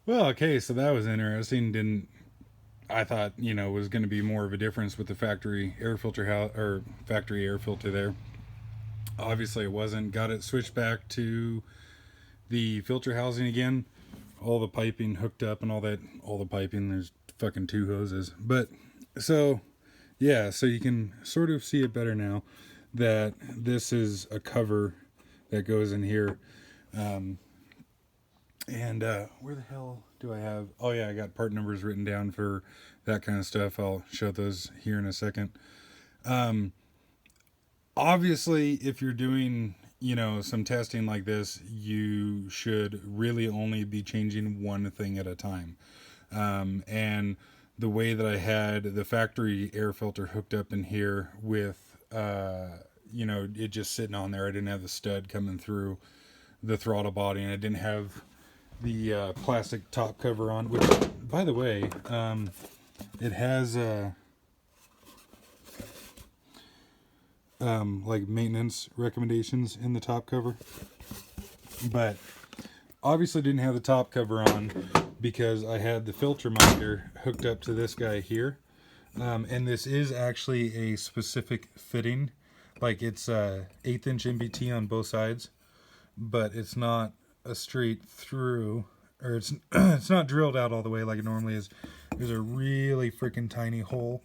Well, okay, so that was interesting. Didn't I thought was going to be more of a difference with the factory air filter or factory air filter there. Obviously, it wasn't. Got it switched back to the filter housing again. All the piping hooked up and all that. All the piping. There's fucking two hoses. But so yeah, so you can sort of see it better now that this is a cover that goes in here. Um, and where the hell do I have? Oh yeah, I got part numbers written down for that kind of stuff. I'll show those here in a second. Um, Obviously, if you're doing some testing like this, you should really only be changing one thing at a time. And the way that I had the factory air filter hooked up in here with it just sitting on there, I didn't have the stud coming through the throttle body, and I didn't have the plastic top cover on, which, by the way, it has like maintenance recommendations in the top cover, but obviously didn't have the top cover on because I had the filter minder hooked up to this guy here. And this is actually a specific fitting, like it's 1/8 inch MBT on both sides, but it's not a straight through, or it's it's not drilled out all the way like it normally is. There's a really freaking tiny hole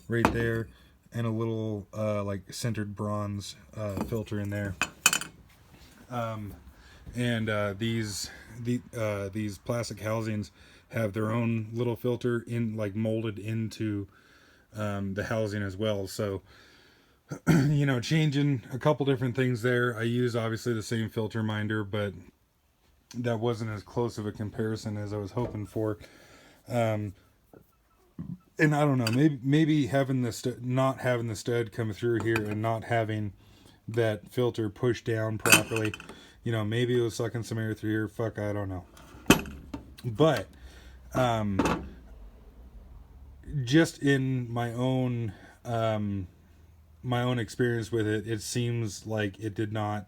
right there, and a little like centered bronze filter in there. And these plastic housings have their own little filter in, like, molded into the housing as well. So changing a couple different things there. I use obviously the same filter minder, but that wasn't as close of a comparison as I was hoping for. And I don't know, maybe having not having the stud come through here and not having that filter pushed down properly, maybe it was sucking some air through here. Fuck, I don't know. But just in my own experience with it, it seems like it did not.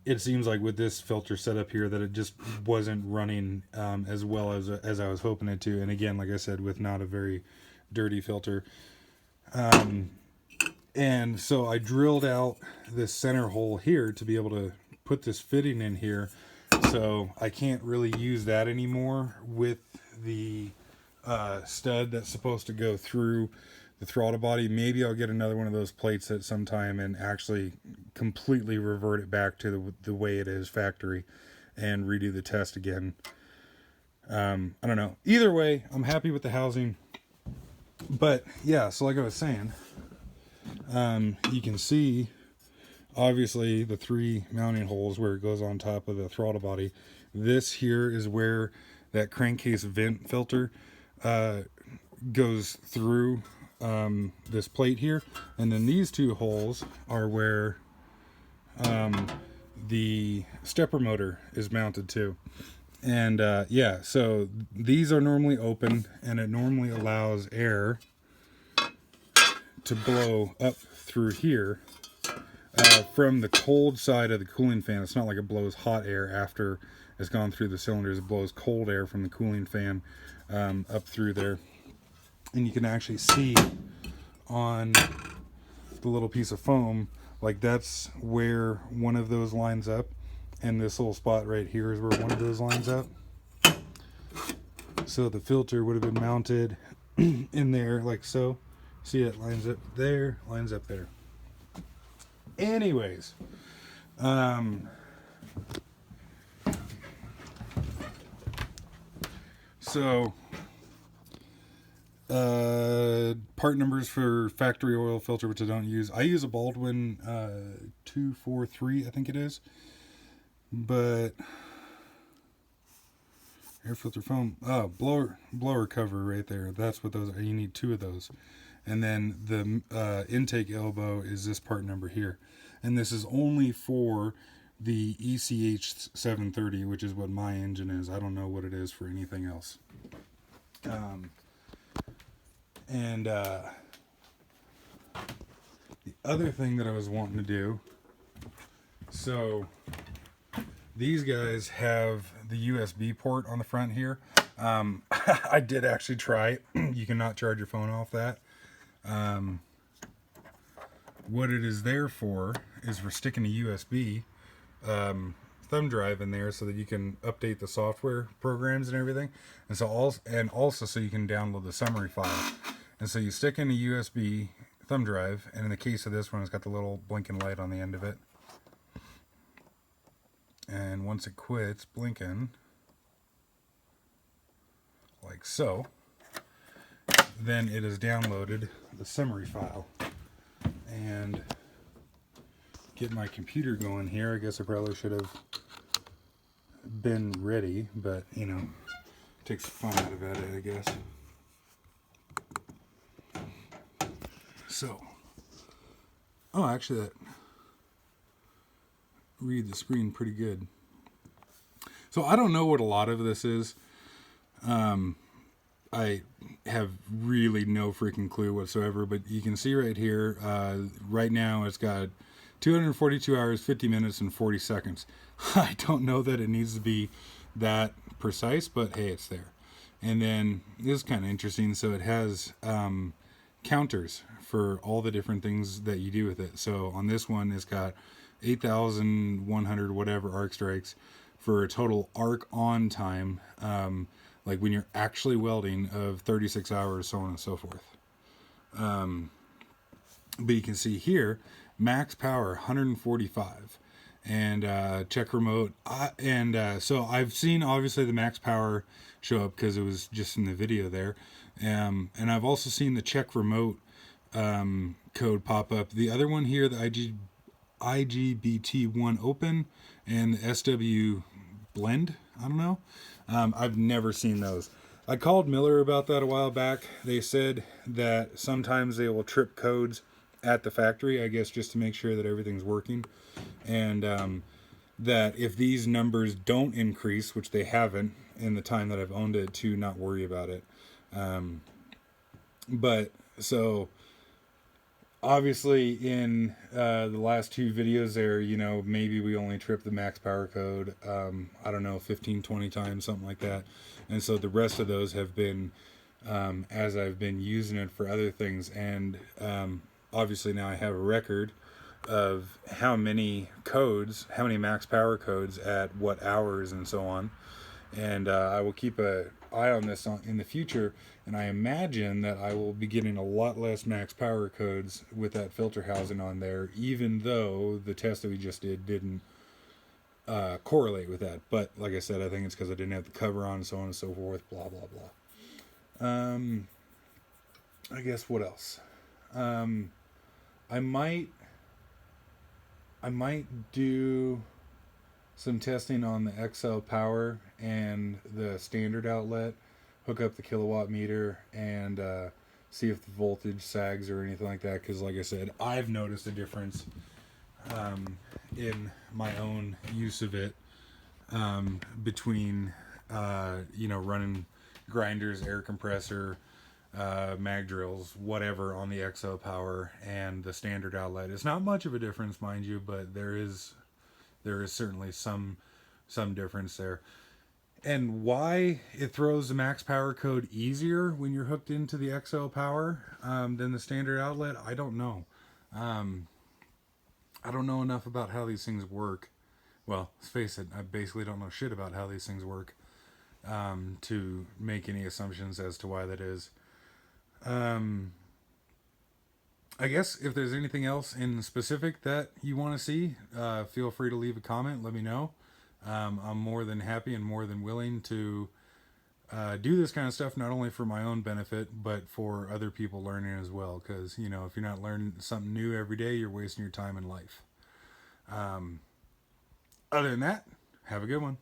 It seems like with this filter setup here that it just wasn't running as well as I was hoping it to. And again, like I said, with not a very dirty filter. And so I drilled out this center hole here to be able to put this fitting in here. So I can't really use that anymore with the stud that's supposed to go through the throttle body. Maybe I'll get another one of those plates at some time and actually completely revert it back to the way it is factory and redo the test again. I don't know. Either way, I'm happy with the housing. But yeah, so like I was saying, you can see obviously the 3 mounting holes where it goes on top of the throttle body. This here is where that crankcase vent filter goes through this plate here, and then these 2 holes are where the stepper motor is mounted to. And yeah, so these are normally open, and it normally allows air to blow up through here from the cold side of the cooling fan. It's not like it blows hot air after it's gone through the cylinders. It blows cold air from the cooling fan up through there. And you can actually see on the little piece of foam, like that's where one of those lines up, and this little spot right here is where one of those lines up. So the filter would have been mounted in there like so. See, it lines up there, lines up there. Anyways, so part numbers for factory oil filter, which I don't use. I use a Baldwin 243, I think it is. But air filter foam, blower cover right there. That's what those are. You need 2 of those. And then the intake elbow is this part number here. And this is only for the ECH 730, which is what my engine is. I don't know what it is for anything else. And the other thing that I was wanting to do, so These guys have the USB port on the front here. I did actually try it. You cannot charge your phone off that. What it is there for is for sticking a USB thumb drive in there so that you can update the software programs and everything, and also so you can download the summary file. And so you stick in a USB thumb drive, and in the case of this one, it's got the little blinking light on the end of it. And once it quits blinking, like so, then it has downloaded the summary file. And get my computer going here. I guess I probably should have been ready, but you know, takes fun out of it, I guess. So, oh, actually that read the screen pretty good. So I don't know what a lot of this is. I have really no freaking clue whatsoever, but you can see right here, right now it's got 242 hours, 50 minutes, and 40 seconds. I don't know that it needs to be that precise, but hey, it's there. And then this is kind of interesting. So it has counters for all the different things that you do with it. So on this one, it's got 8,100 whatever arc strikes for a total arc on time, like when you're actually welding, of 36 hours, so on and so forth. But you can see here, max power 145, and check remote. So I've seen obviously the max power show up because it was just in the video there, and I've also seen the check remote code pop up. The other one here, the IGBT1 open and the SW blend, I don't know. I've never seen those. I called Miller about that a while back. They said that sometimes they will trip codes at the factory, I guess, just to make sure that everything's working. And that if these numbers don't increase, which they haven't in the time that I've owned it, to not worry about it. But so obviously in the last two videos there, you know, maybe we only tripped the max power code, I don't know, 15, 20 times, something like that. And so the rest of those have been as I've been using it for other things. And obviously now I have a record of how many max power codes at what hours and so on. And I will keep an eye on this in the future, and I imagine that I will be getting a lot less max power codes with that filter housing on there, even though the test that we just didn't correlate with that. But like I said, I think it's because I didn't have the cover on and so on and so forth, blah, blah, blah. I guess what else? I might do some testing on the XL power and the standard outlet, hook up the kilowatt meter, and see if the voltage sags or anything like that. Because like I said, I've noticed a difference in my own use of it between running grinders, air compressor, mag drills, whatever, on the XO power and the standard outlet. It's not much of a difference, mind you, but there is certainly some difference there. And why it throws the max power code easier when you're hooked into the XO power than the standard outlet, I don't know. I don't know enough about how these things work. Well, let's face it, I basically don't know shit about how these things work to make any assumptions as to why that is. I guess if there's anything else in specific that you want to see, feel free to leave a comment. Let me know. I'm more than happy and more than willing to do this kind of stuff, not only for my own benefit, but for other people learning as well. Because, you know, if you're not learning something new every day, you're wasting your time in life. Other than that, have a good one.